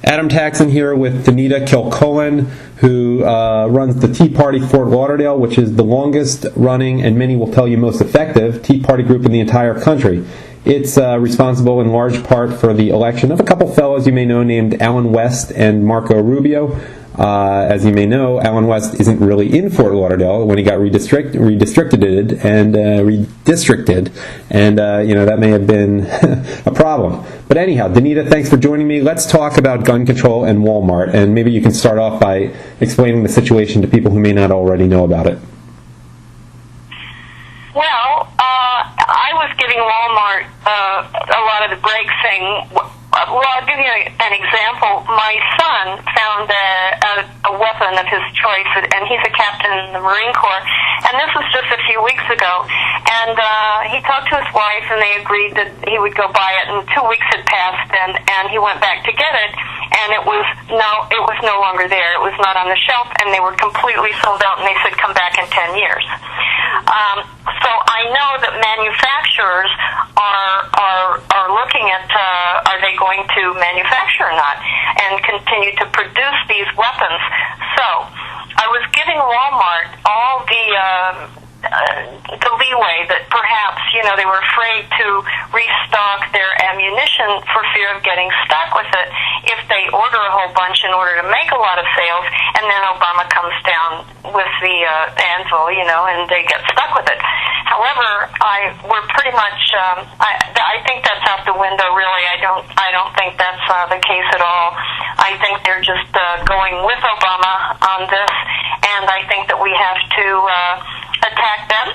Adam Taxin here with Danita Kilcullen, who runs the Tea Party Fort Lauderdale, which is the longest running and many will tell you most effective Tea Party group in the entire country. It's responsible in large part for the election of a couple fellows you may know named Alan West and Marco Rubio. As you may know, Alan West isn't really in Fort Lauderdale when he got redistricted, and that may have been a problem. But anyhow, Danita, thanks for joining me. Let's talk about gun control and Walmart, and maybe you can start off by explaining the situation to people who may not already know about it. Well, I was giving Walmart a lot of the break saying, well, I'll give you an example. My son found a weapon of his choice, and he's a captain in the Marine Corps, and this was just a few weeks ago. And he talked to his wife, and they agreed that he would go buy it, and 2 weeks had passed, and he went back to get it, and it was no longer there. It was not on the shelf, and they were completely sold out, and they said, come back in 10 years. So I know that manufacturers are looking at are they going to manufacture or not and continue to produce these weapons. So I was giving Walmart all the leeway that perhaps they were afraid to restock their ammunition for fear of getting stuck with it if they order a whole bunch in order to make a lot of sales, and then Obama comes down with the anvil, and they get stuck with it. However, we're pretty much. I think that's out the window. Really, I don't think that's the case at all. I think they're just going with Obama on this, and I think that we have to attack them,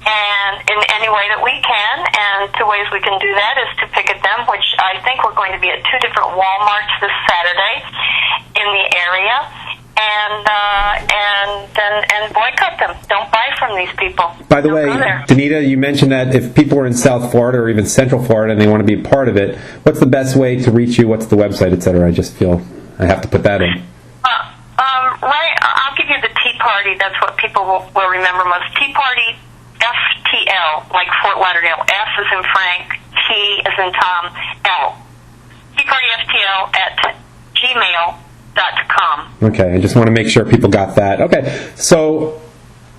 and in any way that we can. And two ways we can do that is to picket them, which I think we're going to be at 2 different Walmarts this Saturday in the area. And boycott them. Don't buy from these people. By the way, Danita, you mentioned that if people are in South Florida or even Central Florida and they want to be a part of it, what's the best way to reach you? What's the website, etc.? I just feel I have to put that in. Right, I'll give you the Tea Party. That's what people will remember most. Tea Party FTL, like Fort Lauderdale. F as in Frank, T as in Tom, L. Tea Party FTL at gmail.com. Okay, I just want to make sure people got that. Okay, so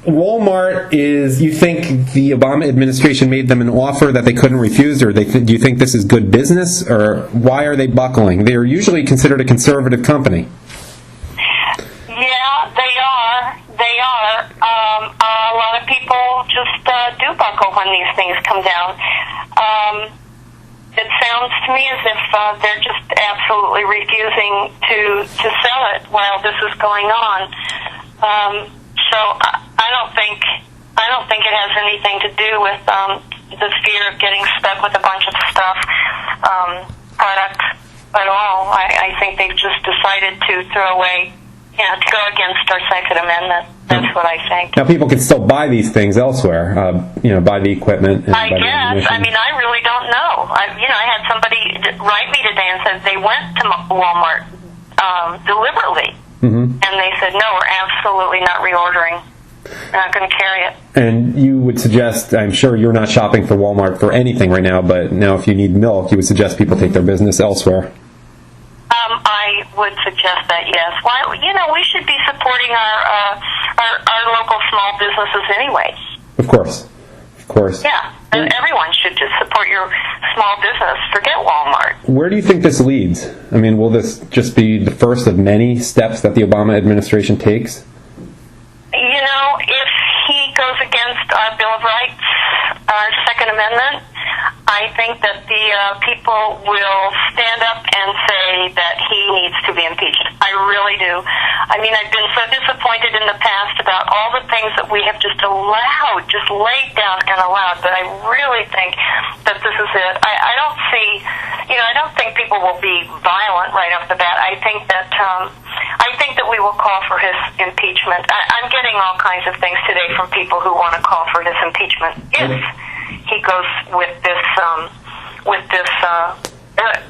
Walmart you think the Obama administration made them an offer that they couldn't refuse, or do you think this is good business, or why are they buckling? They're usually considered a conservative company. Yeah, they are. A lot of people just do buckle when these things come down. It sounds to me as if they're just absolutely refusing to sell it while this is going on. So I don't think it has anything to do with the fear of getting stuck with a bunch of stuff, products at all. I think they've just decided to throw away, to go against our Second Amendment. That's what I think. Now people can still buy these things elsewhere, buy the equipment. And I guess. I mean, I really don't know. I had somebody write me today and said they went to Walmart deliberately, and they said, no, we're absolutely not reordering. We're not going to carry it. And you would suggest, I'm sure you're not shopping for Walmart for anything right now, but now if you need milk, you would suggest people take their business elsewhere. I would suggest that, yes. Why? We should be supporting our local small businesses anyway. Of course. Yeah, and everyone should just support your small business. Forget Walmart. Where do you think this leads? I mean, will this just be the first of many steps that the Obama administration takes? If he goes against our Bill of Rights, our Second Amendment, I think that the people will stand up and say that he needs to be impeached. I really do. I mean, I've been so disappointed in the past about all the things that we have just allowed, just laid down and allowed, but I really think that this is it. I don't see, I don't think people will be violent right off the bat. I think that we will call for his impeachment. I'm getting all kinds of things today from people who want to call for his impeachment if he goes with this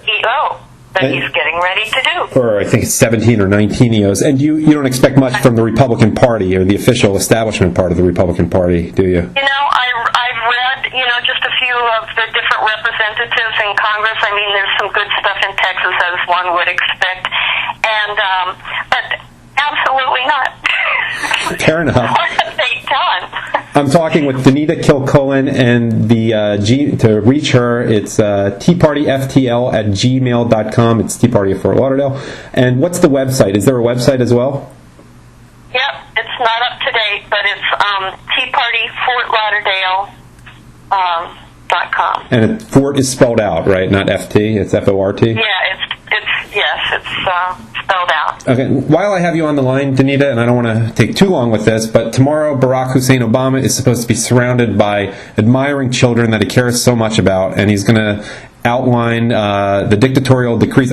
EO that he's getting ready to do. Or I think it's 17 or 19 EOs. And you don't expect much from the Republican Party or the official establishment part of the Republican Party, do you? I've read, just a few few of the different representatives in Congress. I mean, there's some good stuff in Texas, as one would expect, and but absolutely not. Fair enough. What have they done? I'm talking with Danita Kilcullen, and to reach her, it's teapartyftl@gmail.com. It's Tea Party of Fort Lauderdale. And what's the website? Is there a website as well? Yep, it's not up to date, but it's teapartyfortlauderdale.com. And Fort is spelled out, right? Not FT, it's FORT? Yeah, it's spelled out. Okay, while I have you on the line, Danita, and I don't want to take too long with this, but tomorrow Barack Hussein Obama is supposed to be surrounded by admiring children that he cares so much about, and he's going to outline the dictatorial decrees,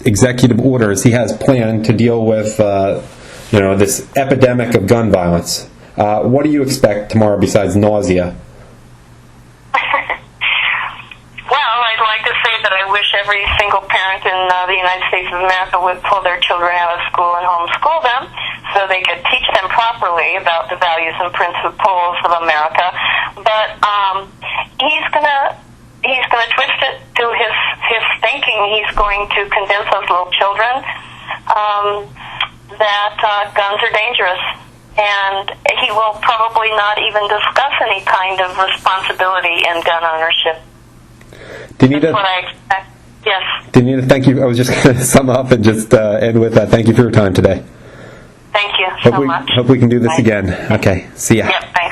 executive orders he has planned to deal with this epidemic of gun violence. What do you expect tomorrow besides nausea? Well, I'd like to say that I wish every single parent in the United States of America would pull their children out of school and homeschool them so they could teach them properly about the values and principles of America. But he's gonna twist it to his thinking. He's going to convince those little children that guns are dangerous, and he will probably not even discuss any kind of responsibility in gun ownership. Danita, that's what I expect. Yes. Danita, thank you. I was just going to sum up and just end with that. Thank you for your time today. Thank you so much. Hope we can do this again. Okay. See ya. Yep. Bye.